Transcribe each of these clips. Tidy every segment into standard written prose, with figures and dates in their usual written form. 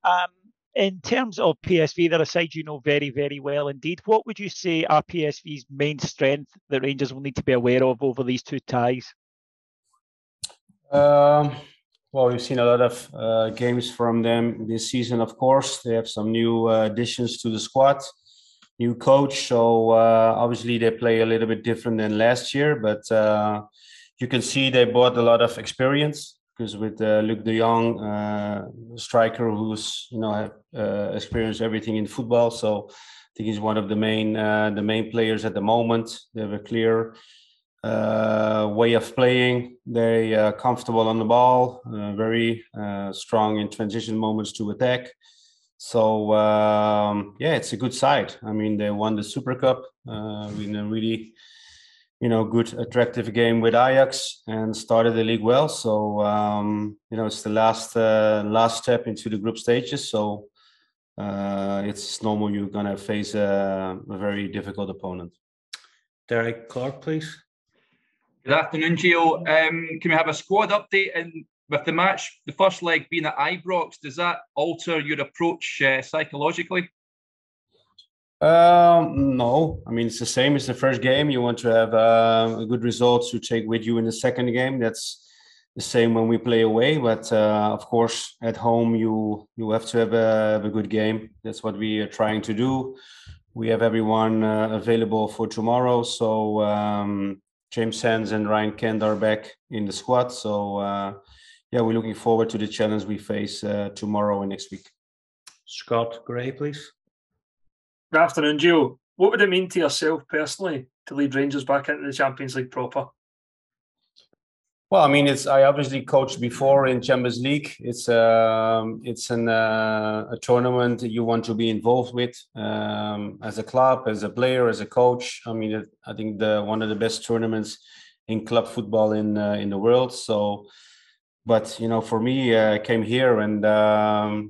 Um, in terms of PSV, they're a side you know very, very well indeed. What would you say are PSV's main strength that Rangers will need to be aware of over these two ties? Well, we've seen a lot of games from them this season, of course. They have some new additions to the squad, new coach. So obviously they play a little bit different than last year, but you can see they brought a lot of experience because with Luc de Jong, striker who's experienced everything in football. So I think he's one of the main players at the moment. They have a clear way of playing. They are comfortable on the ball, very strong in transition moments to attack. So yeah, it's a good side. I mean, they won the Super Cup in a really, good, attractive game with Ajax and started the league well. So it's the last step into the group stages. So it's normal you're gonna face a very difficult opponent. Derek Clark, please. Good afternoon, Gio. Can we have a squad update? And with the match, the first leg being at Ibrox, does that alter your approach psychologically? No, I mean, it's the same as the first game. You want to have a good result to take with you in the second game. That's the same when we play away. But of course, at home, you have to have a good game. That's what we are trying to do. We have everyone available for tomorrow. So James Sands and Ryan Kent are back in the squad. So yeah, we're looking forward to the challenge we face tomorrow and next week. Scott Gray, please. Good afternoon, Gio. What would it mean to yourself personally to lead Rangers back into the Champions League proper? Well, I mean, I obviously coached before in Champions League. It's a tournament you want to be involved with as a club, as a player, as a coach. I mean, I think one of the best tournaments in club football in the world. So, but for me, I came here and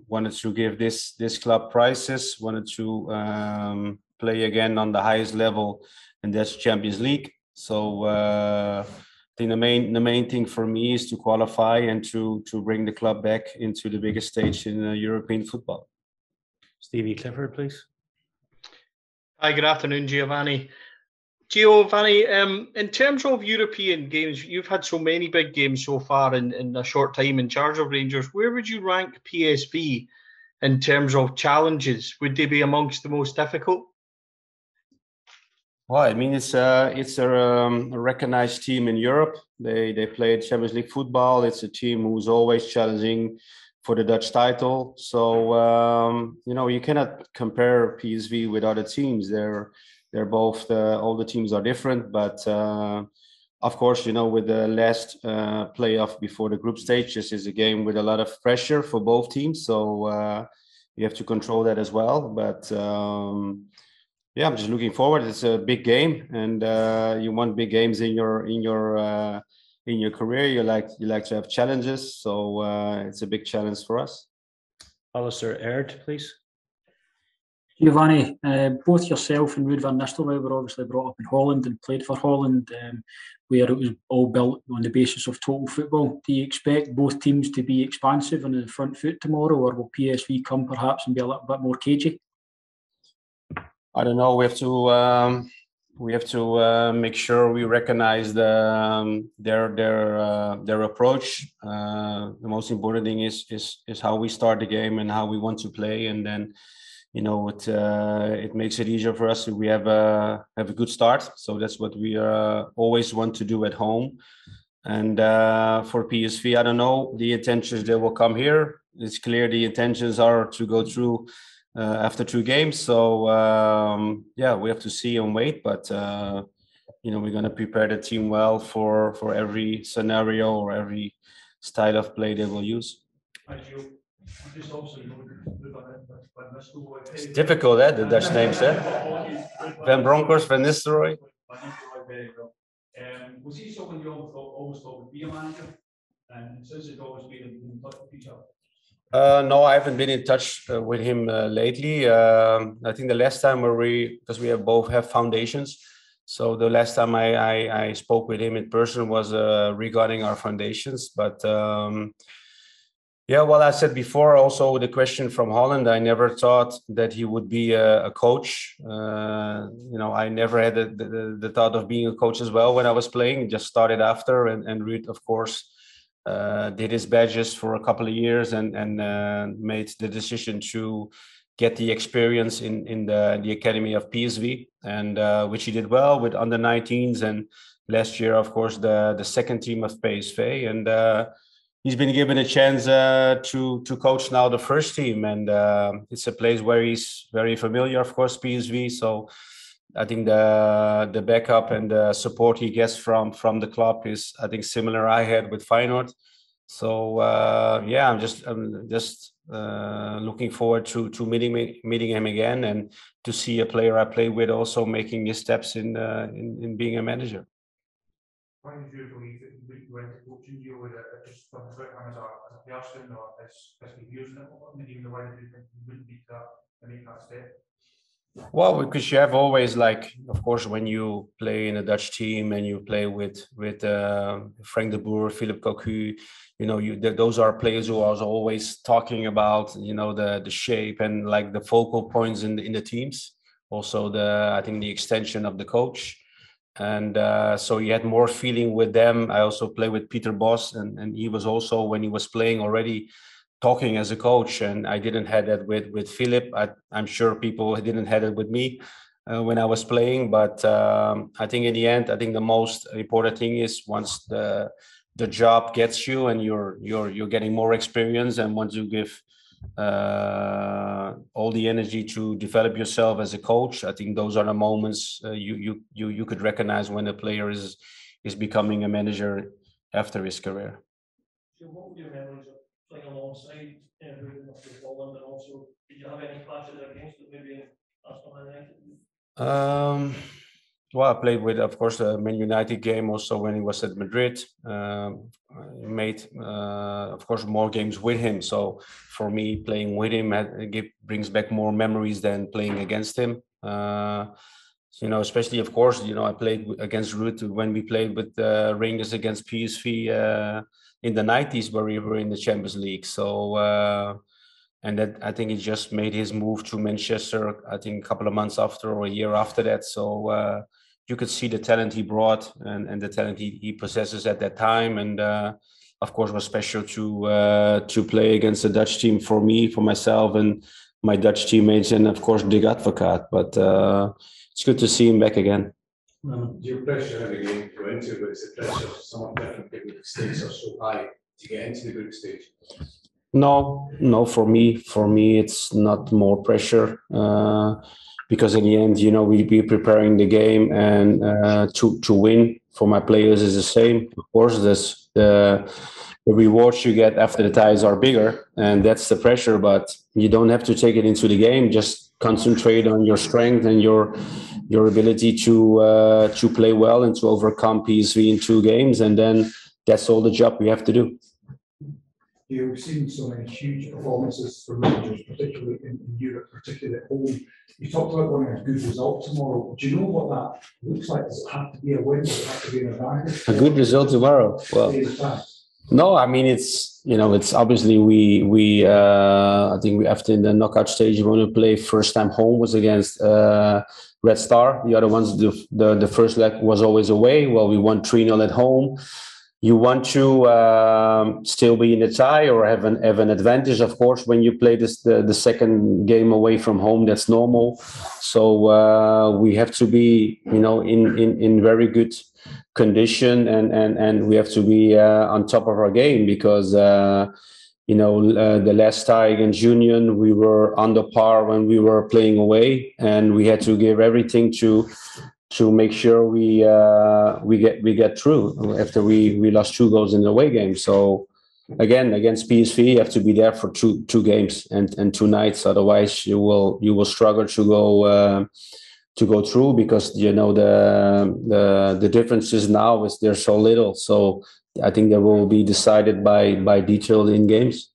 wanted to give this club prizes. Wanted to play again on the highest level, and that's Champions League. So. I think the main thing for me is to qualify and to bring the club back into the biggest stage in European football. Stevie Clifford, please. Hi, good afternoon, Giovanni. Giovanni, in terms of European games, you've had so many big games so far in a short time in charge of Rangers. Where would you rank PSV in terms of challenges? Would they be amongst the most difficult? Well, I mean, it's a recognized team in Europe. They play Champions League football. It's a team who's always challenging for the Dutch title. So you cannot compare PSV with other teams. They're both all the teams are different, but of course, with the last playoff before the group stage, this is a game with a lot of pressure for both teams. So you have to control that as well. But yeah, I'm just looking forward. It's a big game, and you want big games in your career. You like to have challenges, so it's a big challenge for us. Alistair Aird, please. Giovanni, both yourself and Ruud van Nistelrooy were obviously brought up in Holland and played for Holland, where it was all built on the basis of total football. Do you expect both teams to be expansive on the front foot tomorrow, or will PSV come perhaps and be a little bit more cagey? I don't know. We have to make sure we recognize their approach. The most important thing is how we start the game and how we want to play, and then it makes it easier for us if we have a good start. So that's what we always want to do at home. And for PSV, I don't know the intentions. They will come here. It's clear the intentions are to go through. After 2 games, so yeah, we have to see and wait. But we're going to prepare the team well for every scenario or every style of play they will use. It's difficult, the Dutch names, Van Bronckhorst, Van Nistelrooy. Was he someone you always thought would be a manager? And since it's always been in touch with each other? No, I haven't been in touch with him lately. I think the last time because we both have foundations. So the last time I spoke with him in person was regarding our foundations. But Yeah, well, I said before also the question from Holland, I never thought that he would be a coach. I never had the thought of being a coach as well when I was playing. Just started after, and Ruud, of course, did his badges for a couple of years and made the decision to get the experience in the academy of PSV, and which he did well with under 19s, and last year, of course, the second team of PSV, and he's been given a chance to coach now the first team, and it's a place where he's very familiar, of course, PSV. So I think the backup and the support he gets from the club is, I think, similar I had with Feyenoord. So yeah, I'm just looking forward to meeting him again, and to see a player I play with also making his steps in being a manager. Why did you believe that you went to coaching? You would just talk about him as a person or as behaviours, and even the way that you think you wouldn't beat that and make that step? Well, because you have always, like, of course, when you play in a Dutch team and you play with Frank de Boer, Philippe Cocu, those are players who are always talking about, the shape and like the focal points in the teams. Also, I think the extension of the coach. And so you had more feeling with them. I also play with Peter Bos, and he was also, when he was playing, already talking as a coach, and I didn't have that with Philip. I'm sure people didn't have it with me when I was playing, but I think in the end, I think the most important thing is once the job gets you and you're getting more experience, and once you give all the energy to develop yourself as a coach, I think those are the moments you could recognize when a player is becoming a manager after his career. So what were your memories of playing alongside Ruud with Holland, and also did you have any clashes against it maybe in Arsenal United? Well, I played with, of course, the Man United game also when he was at Madrid. I made, of course, more games with him. So for me, playing with him brings back more memories than playing against him. Especially, of course, I played against Ruud when we played with Rangers against PSV in the 90s, where we were in the Champions League. So, and that, I think, he just made his move to Manchester, I think, a couple of months after or a year after that. So you could see the talent he brought and the talent he possesses at that time. And of course, it was special to play against the Dutch team for me, for myself, and my Dutch teammates, and of course, Dick Advocaat. But it's good to see him back again. Your pressure every game to go into, but it's a pressure somewhat different because the stakes are so high to get into the group stage. No, for me, it's not more pressure because in the end, we be preparing the game, and to win for my players is the same. Of course, the rewards you get after the ties are bigger, and that's the pressure. But you don't have to take it into the game. Just concentrate on your strength and your ability to play well and to overcome PSV in 2 games, and then that's all the job we have to do. You've seen so many huge performances for Rangers, particularly in Europe, particularly at home. You talked about wanting a good result tomorrow. Do you know what that looks like? Does it have to be a win? Does it have to be an advantage? A good result tomorrow. Well, no, I mean, it's obviously we I think we, after in the knockout stage, we want to play first time home was against Red Star. The other ones, the first leg was always away. Well, we won 3-0 at home. You want to still be in the tie or have an advantage, of course, when you play the second game away from home. That's normal. So we have to be, in very good condition, and we have to be on top of our game because the last tie against Union, we were under par when we were playing away, and we had to give everything to make sure we get through after we lost 2 goals in the away game. So again, against PSV, you have to be there for two games and 2 nights. Otherwise, you will struggle to go through because the differences now is there's so little. So I think that will be decided by detail in games.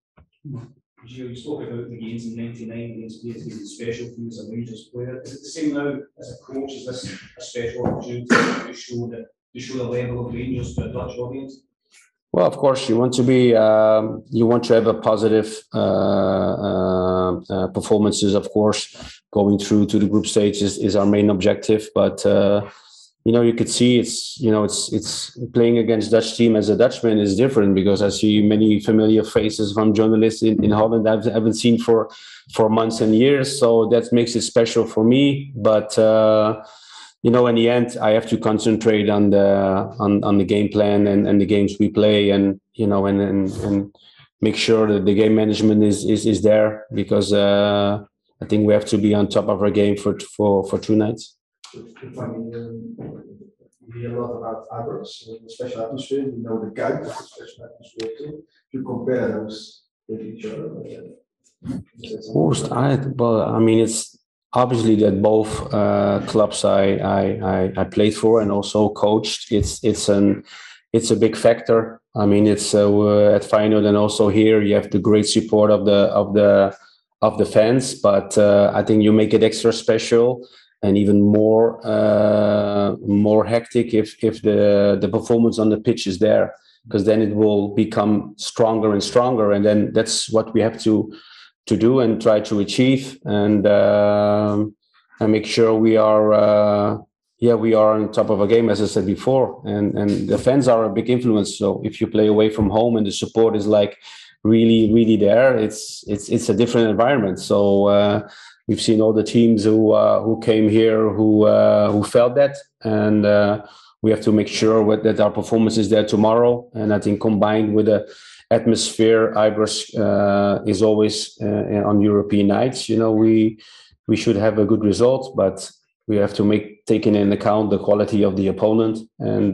You spoke about the games in '99 against PSV and special for you as a Rangers player. Is it the same now as a coach? Is this a special opportunity to show the level of Rangers to a Dutch audience? Well, of course, you want to be, you want to have a positive performances. Of course, going through to the group stage is our main objective. But you could see it's playing against Dutch team as a Dutchman is different, because I see many familiar faces from journalists in Holland I haven't seen for months and years. So that makes it special for me. But in the end, I have to concentrate on the game plan and the games we play, and make sure that the game management is there, because I think we have to be on top of our game for 2 nights. We hear a lot about Ibrox, the special atmosphere. We know the Kuip has a special atmosphere too. To compare those with each other. It's obviously that both clubs I played for and also coached. It's a big factor. I mean, it's at Feyenoord and also here you have the great support of the fans. But I think you make it extra special and even more hectic if the performance on the pitch is there, because then it will become stronger and stronger, and then that's what we have to do and try to achieve, and make sure we are on top of a game, as I said before, and the fans are a big influence. So if you play away from home and the support is like really there, it's a different environment. So we've seen all the teams who came here who felt that, and we have to make sure that our performance is there tomorrow. And I think combined with the atmosphere, Ibrox is always on European nights. We should have a good result, but we have to taking into account the quality of the opponent and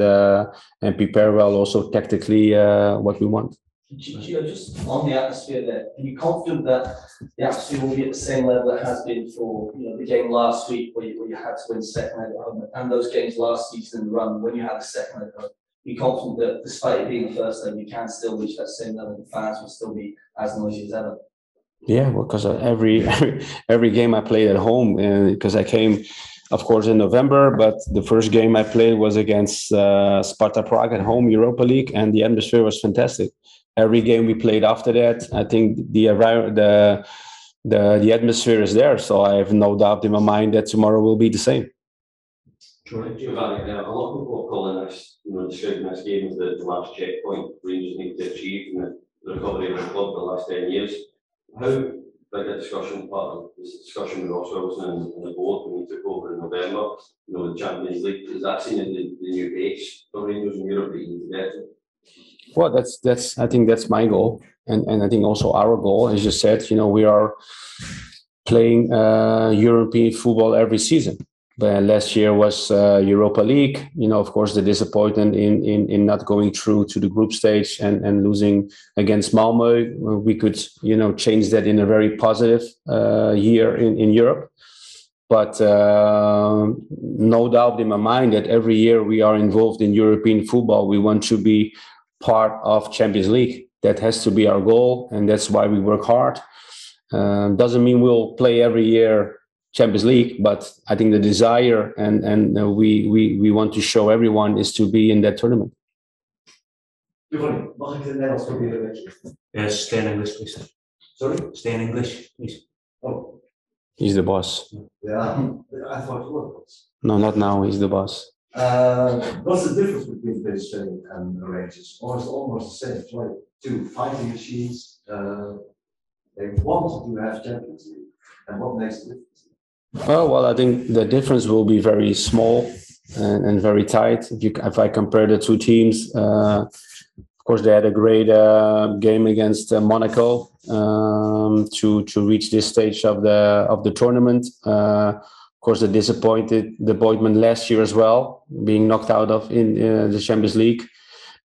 prepare well also tactically what we want. Gio, just on the atmosphere there, are you confident that the atmosphere will be at the same level it has been for the game last week where you had to win second leg at home, and those games last season in the run when you had a second leg at home? Are you confident that despite it being the first leg, you can still reach that same level and the fans will still be as noisy as ever? Yeah, well, because every game I played at home, because I came, of course, in November, but the first game I played was against Sparta Prague at home, Europa League, and the atmosphere was fantastic. Every game we played after that, I think the atmosphere is there. So I have no doubt in my mind that tomorrow will be the same. Giovanni, a lot of people are calling this, describing this game as the last checkpoint Rangers need to achieve in the recovery of the club the last 10 years. How big a discussion, part of this discussion with Ross Wilson and the board when he took over in November, the Champions League, is that seen as the new base for Rangers in Europe that you need to get to? Well, I think that's my goal, and I think also our goal. As you said, we are playing European football every season. But last year was Europa League. Of course, the disappointment in not going through to the group stage and losing against Malmö. We could, change that in a very positive year in Europe. But no doubt in my mind that every year we are involved in European football, we want to be part of Champions League. That has to be our goal, and that's why we work hard. Doesn't mean we'll play every year Champions League, but I think the desire and we want to show everyone is to be in that tournament. Giovanni, mag ik het Nederlands proberen met je? Yes, stay in English, please. Sorry? Stay in English, please. Oh. He's the boss. Yeah, I thought it was. No, not now. He's the boss. What's the difference between British training and Rangers? Or is it almost the same? It's like 2 fighting machines. They want to have Champions League. And what makes the difference? Well, I think the difference will be very small and very tight. If I compare the 2 teams, of course, they had a great game against Monaco to reach this stage of the tournament. Of course, the disappointment last year as well, being knocked out of in the Champions League.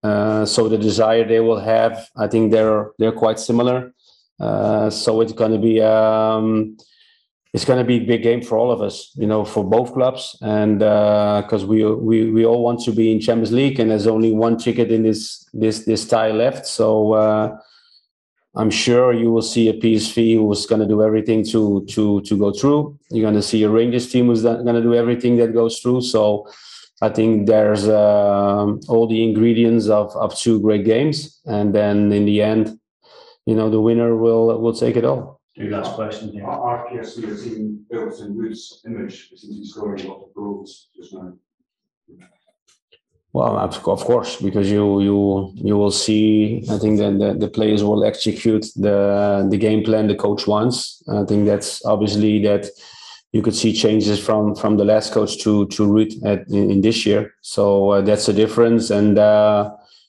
So the desire they will have, I think they're quite similar. So it's going to be a big game for all of us, for both clubs, and because we all want to be in Champions League, and there's only one ticket in this tie left. So I'm sure you will see a PSV who's going to do everything to go through. You're going to see a Rangers team who's going to do everything that goes through. So I think there's all the ingredients of 2 great games, and then in the end, the winner will take it all. Last question here. Our PSV has even built in Wood's image since he's scoring a lot of goals just now. Well, of course, because you will see. I think that the players will execute the game plan the coach wants. I think that's obviously that you could see changes from the last coach to Ruud in this year. So that's a difference. And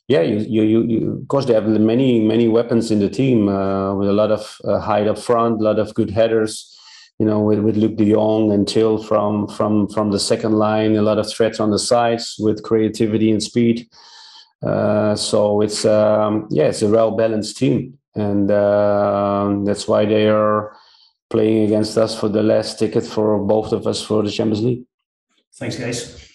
you of course they have many weapons in the team with a lot of height up front, a lot of good headers. With Luc de Jong and Till from the second line, a lot of threats on the sides with creativity and speed. So it's a well-balanced team, and that's why they are playing against us for the last ticket for both of us for the Champions League. Thanks, guys.